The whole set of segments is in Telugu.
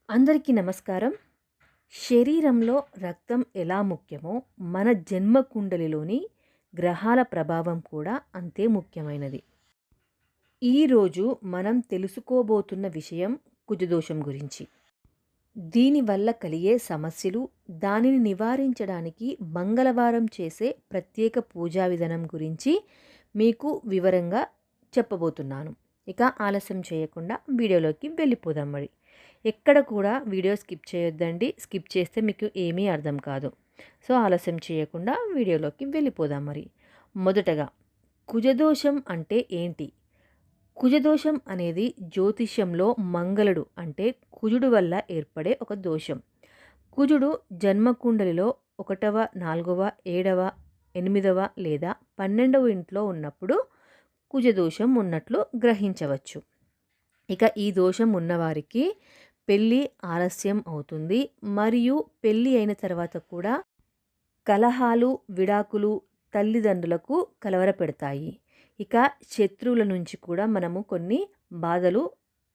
అందరికీ నమస్కారం. శరీరంలో రక్తం ఎలా ముఖ్యమో, మన జన్మ కుండలిలోని గ్రహాల ప్రభావం కూడా అంతే ముఖ్యమైనది. ఈరోజు మనం తెలుసుకోబోతున్న విషయం కుజదోషం గురించి. దీనివల్ల కలిగే సమస్యలు, దానిని నివారించడానికి మంగళవారం చేసే ప్రత్యేక పూజా విధానం గురించి మీకు వివరంగా చెప్పబోతున్నాను. ఇక ఆలస్యం చేయకుండా వీడియోలోకి వెళ్ళిపోదాం మరి. ఎక్కడ కూడా వీడియో స్కిప్ చేయొద్దండి. స్కిప్ చేస్తే మీకు ఏమీ అర్థం కాదు. సో ఆలస్యం చేయకుండా వీడియోలోకి వెళ్ళిపోదాం మరి. మొదటగా కుజదోషం అంటే ఏంటి? కుజదోషం అనేది జ్యోతిష్యంలో మంగళుడు అంటే కుజుడు వల్ల ఏర్పడే ఒక దోషం. కుజుడు జన్మకుండలిలో 1వ, 4వ, 7వ, 8వ లేదా 12వ ఇంట్లో ఉన్నప్పుడు కుజదోషం ఉన్నట్లు గ్రహించవచ్చు. ఇక ఈ దోషం ఉన్నవారికి పెళ్ళి ఆలస్యం అవుతుంది మరియు పెళ్ళి అయిన తర్వాత కూడా కలహాలు, విడాకులు తల్లిదండ్రులకు కలవరపెడతాయి. ఇక శత్రువుల నుంచి కూడా మనము కొన్ని బాధలు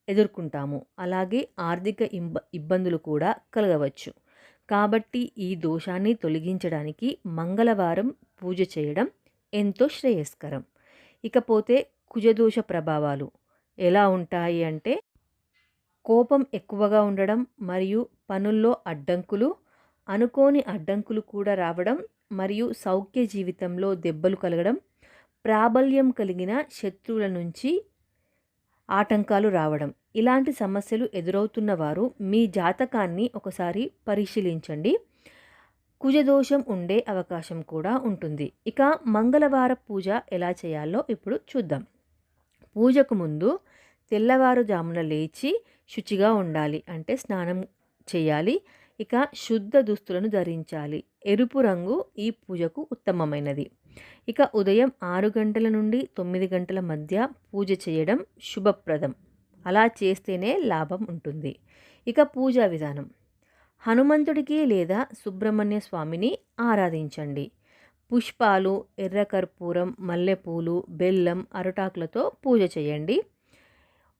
ఎదుర్కొంటాము. అలాగే ఆర్థిక ఇబ్బందులు కూడా కలగవచ్చు. కాబట్టి ఈ దోషాన్ని తొలగించడానికి మంగళవారం పూజ చేయడం ఎంతో శ్రేయస్కరం. ఇకపోతే కుజదోష ప్రభావాలు ఎలా ఉంటాయి అంటే కోపం ఎక్కువగా ఉండడం మరియు పనుల్లో అడ్డంకులు, అనుకోని అడ్డంకులు కూడా రావడం మరియు సౌఖ్య జీవితంలో దెబ్బలు కలగడం, ప్రాబల్యం కలిగిన శత్రువుల నుంచి ఆటంకాలు రావడం. ఇలాంటి సమస్యలు ఎదురవుతున్న వారు మీ జాతకాన్ని ఒకసారి పరిశీలించండి. కుజదోషం ఉండే అవకాశం కూడా ఉంటుంది. ఇక మంగళవార పూజ ఎలా చేయాలో ఇప్పుడు చూద్దాం. పూజకు ముందు తెల్లవారుజామున లేచి శుచిగా ఉండాలి. అంటే స్నానం చేయాలి. ఇక శుద్ధ దుస్తులను ధరించాలి. ఎరుపు రంగు ఈ పూజకు ఉత్తమమైనది. ఇక ఉదయం 6 గంటల నుండి 9 గంటల మధ్య పూజ చేయడం శుభప్రదం. అలా చేస్తేనే లాభం ఉంటుంది. ఇక పూజా విధానం: హనుమంతుడికి లేదా సుబ్రహ్మణ్య స్వామిని ఆరాధించండి. పుష్పాలు, ఎర్ర కర్పూరం, మల్లెపూలు, బెల్లం, అరటాకులతో పూజ చేయండి.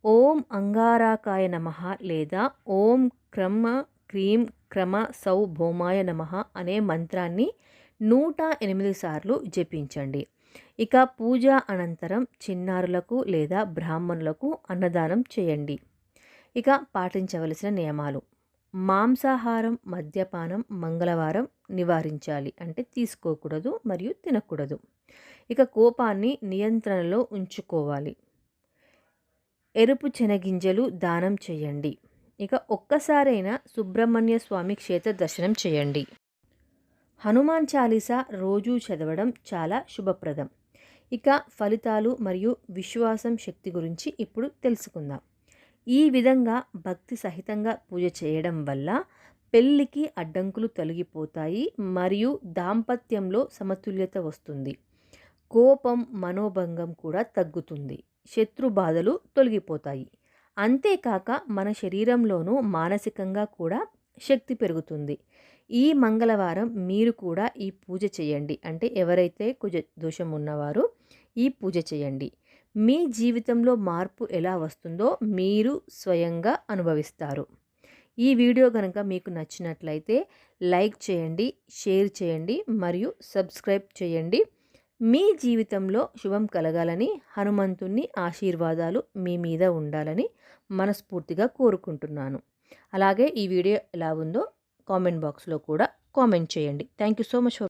ఓం అంగారకాయ నమః లేదా ఓం క్రమ క్రీం క్రమ సౌ భౌమాయ నమః అనే మంత్రాన్ని 108 సార్లు జపించండి. ఇక పూజ అనంతరం చిన్నారులకు లేదా బ్రాహ్మణులకు అన్నదానం చేయండి. ఇక పాటించవలసిన నియమాలు: మాంసాహారం, మద్యపానం మంగళవారం నివారించాలి. అంటే తీసుకోకూడదు మరియు తినకూడదు. ఇక కోపాన్ని నియంత్రణలో ఉంచుకోవాలి. ఎరుపు శనగింజలు దానం చేయండి. ఇక ఒక్కసారైనా సుబ్రహ్మణ్య స్వామి క్షేత్ర దర్శనం చేయండి. హనుమాన్ చాలీసా రోజూ చదవడం చాలా శుభప్రదం. ఇక ఫలితాలు మరియు విశ్వాసం శక్తి గురించి ఇప్పుడు తెలుసుకుందాం. ఈ విధంగా భక్తి సహితంగా పూజ చేయడం వల్ల పెళ్ళికి అడ్డంకులు తొలగిపోతాయి మరియు దాంపత్యంలో సమతుల్యత వస్తుంది. కోపం, మనోభంగం కూడా తగ్గుతుంది. శత్రు బాధలు తొలగిపోతాయి. అంతేకాక మన శరీరంలోనూ మానసికంగా కూడా శక్తి పెరుగుతుంది. ఈ మంగళవారం మీరు కూడా ఈ పూజ చేయండి. అంటే ఎవరైతే కుజ దోషం ఉన్నవారు ఈ పూజ చేయండి. మీ జీవితంలో మార్పు ఎలా వస్తుందో మీరు స్వయంగా అనుభవిస్తారు. ఈ వీడియో కనుక మీకు నచ్చినట్లయితే లైక్ చేయండి, షేర్ చేయండి మరియు సబ్స్క్రైబ్ చేయండి. మీ జీవితంలో శుభం కలగాలని, హనుమంతుని ఆశీర్వాదాలు మీ మీద ఉండాలని మనస్ఫూర్తిగా కోరుకుంటున్నాను. అలాగే ఈ వీడియో ఎలా ఉందో కామెంట్ బాక్స్లో కూడా కామెంట్ చేయండి. Thank you so much.